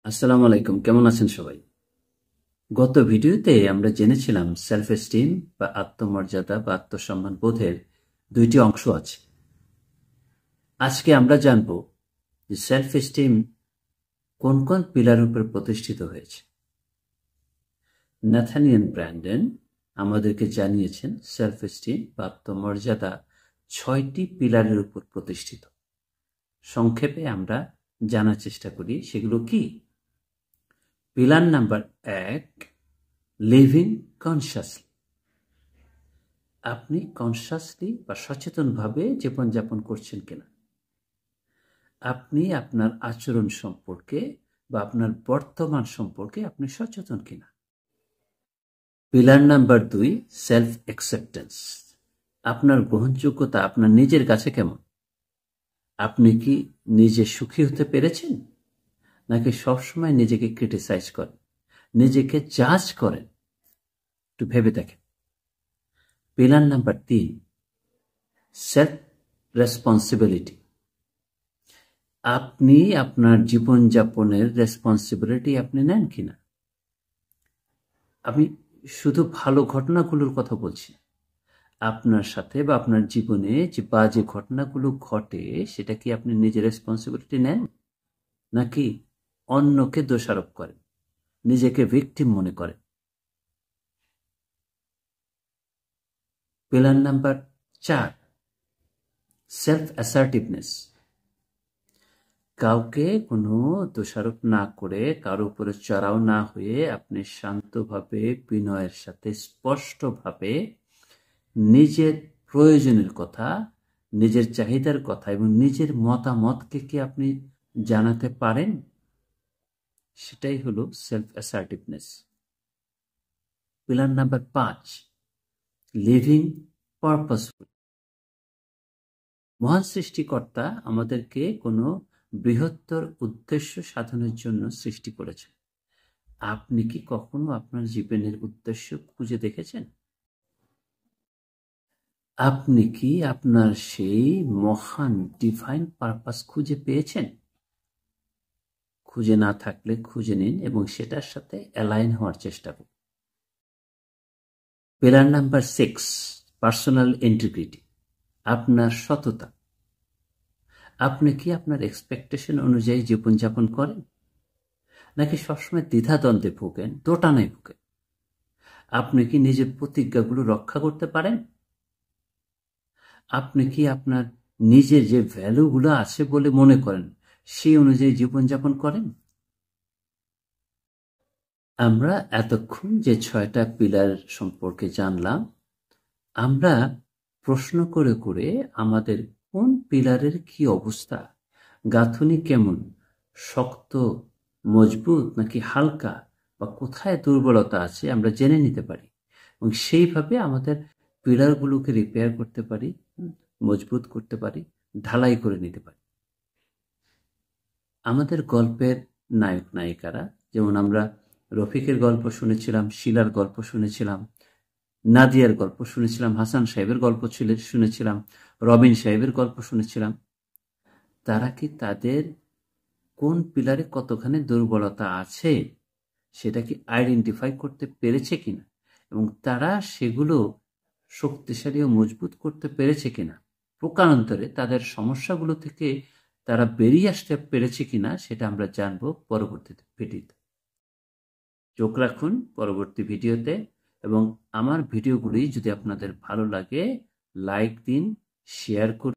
আসসালামু আলাইকুম, কেমন আছেন সবাই? গত ভিডিওতে আমরা জেনেছিলাম সেলফ এস্টিম বা আত্মমর্যাদা বা আত্মসম্মান বোধের দুইটি অংশ আছে। আজকে আমরা জানব যে সেলফ এস্টিম কোন কোন পিলার উপর প্রতিষ্ঠিত হয়েছে। ন্যাথানিয়েল ব্র্যান্ডন আমাদেরকে জানিয়েছেন সেলফ এস্টিম বা আত্মমর্যাদা 6টি পিলারের উপর প্রতিষ্ঠিত। সংক্ষেপে আমরা জানার চেষ্টা করি সেগুলো কি। Pillar number 1, living consciously. আপনি কনসাসলি বা সচেতনভাবে জীবনযাপন করছেন কিনা, আপনি আপনার আচরণ সম্পর্কে বা আপনার বর্তমান সম্পর্কে আপনি সচেতন কিনা। Pillar number 2, self acceptance. আপনার গ্রহণযোগ্যতা আপনার নিজের কাছে কেমন? আপনি কি নিজে সুখী হতে পেরেছেন, নাকি সবসময় নিজেকে ক্রিটিসাইজ করেন, নিজেকে জাজ করেন? একটু ভেবে দেখেন। Pillar number 3, self responsibility. আপনি আপনার জীবনযাপনের রেসপন্সিবিলিটি আপনি নেন কিনা। আমি শুধু ভালো ঘটনাগুলোর কথা বলছি, আপনার সাথে বা আপনার জীবনে যে বাজে ঘটনাগুলো ঘটে সেটা কি আপনি নিজের রেসপন্সিবিলিটি নেন, নাকি অন্যকে দোষারোপ করেন, নিজেকে ভিকটিম মনে করেন? Pillar number 4, self assertiveness. কাউকে কোনো দোষারোপ না করে, কারো উপরে চড়াও না হয়ে আপনি শান্তভাবে বিনয়ের সাথে স্পষ্টভাবে নিজের প্রয়োজনের কথা, নিজের চাহিদার কথা এবং নিজের মতামতকে কি আপনি জানাতে পারেন? সেটাই হলো self assertiveness. Pillar number 5, living purposeful. মহান সৃষ্টিকর্তা আমাদেরকে কোনো বৃহত্তর উদ্দেশ্য সাধনের জন্য সৃষ্টি করেছেন। আপনি কি কখনো আপনার জীবনের উদ্দেশ্য খুঁজে দেখেছেন? আপনি কি আপনার সেই মহান ডিভাইন পারপাস খুঁজে পেয়েছেন? খুঁজে না থাকলে খুঁজে নিন এবং সেটার সাথে অ্যালাইন হওয়ার চেষ্টা করুন। Pillar number 6, personal integrity. আপনার সততা। আপনি কি আপনার এক্সপেকটেশন অনুযায়ী জীবনযাপন করেন, নাকি সবসময় দ্বিধাদ্বন্দ্বে ভোগেন, দোটানায় ভোগেন? আপনি কি নিজের প্রতিজ্ঞাগুলো রক্ষা করতে পারেন? আপনি কি আপনার নিজের যে ভ্যালুগুলো আছে বলে মনে করেন সেই অনুযায়ী জীবনযাপন করেন? আমরা এতক্ষণ যে 6টা পিলার সম্পর্কে জানলাম, আমরা প্রশ্ন করে করে আমাদের কোন পিলারের কি অবস্থা, গাঁথুনি কেমন, শক্ত মজবুত নাকি হালকা, বা কোথায় দুর্বলতা আছে আমরা জেনে নিতে পারি এবং সেইভাবে আমাদের পিলারগুলোকে রিপেয়ার করতে পারি, মজবুত করতে পারি, ঢালাই করে নিতে পারি। আমাদের গল্পের নায়ক নায়িকারা, যেমন আমরা রফিকের গল্প শুনেছিলাম, শিলার গল্প শুনেছিলাম, নাদিয়ার গল্প শুনেছিলাম, হাসান সাহেবের গল্প শুনেছিলাম, রবিন সাহেবের গল্প শুনেছিলাম। তারা কি তাদের কোন পিলারে কতখানি দুর্বলতা আছে সেটা কি আইডেন্টিফাই করতে পেরেছে কিনা, এবং তারা সেগুলো শক্তিশালী ও মজবুত করতে পেরেছে কিনা, প্রকারান্তরে তাদের সমস্যাগুলো থেকে তারা বেরিয়ে আসতে পেরেছে কিনা, সেটা আমরা জানবো পরবর্তী ভিডিওতে। চোখ রাখুন পরবর্তী ভিডিওতে, এবং আমার ভিডিওগুলি যদি আপনাদের ভালো লাগে লাইক দিন, শেয়ার করুন।